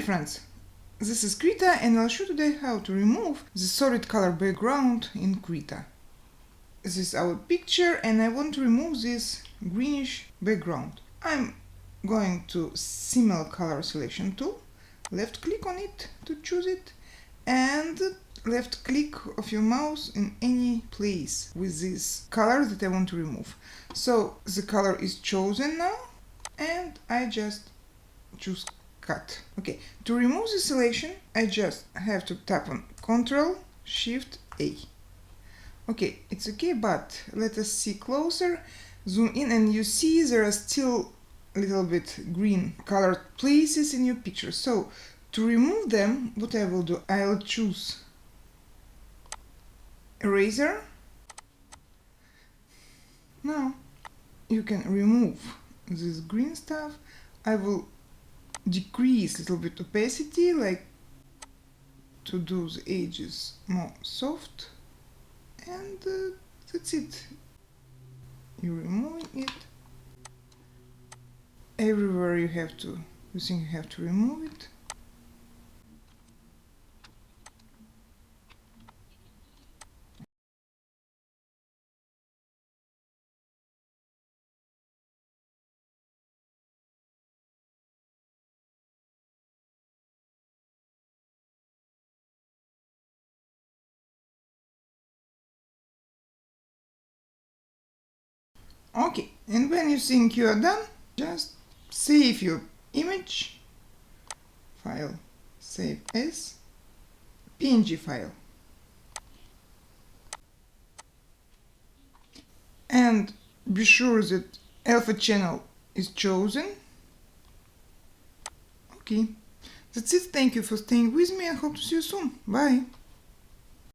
friends, this is Krita and I'll show you today how to remove the solid color background in Krita. This is our picture and I want to remove this greenish background. I'm going to similar color selection tool, left click on it to choose it, and left click of your mouse in any place with this color that I want to remove. So the color is chosen now and I just choose cut. Okay, to remove the selection I just have to tap on Ctrl Shift A. Okay, it's okay, but let us see closer, zoom in, and you see there are still a little bit green colored places in your picture. So to remove them, what I will do, I'll choose eraser. Now you can remove this green stuff. I will decrease a little bit opacity, like to do the edges more soft, and that's it. You're removing it. Everywhere you think you have to remove it. Okay, and when you think you are done, just save your image, file, save as PNG file. And be sure that alpha channel is chosen. Okay, that's it. Thank you for staying with me and hope to see you soon. Bye.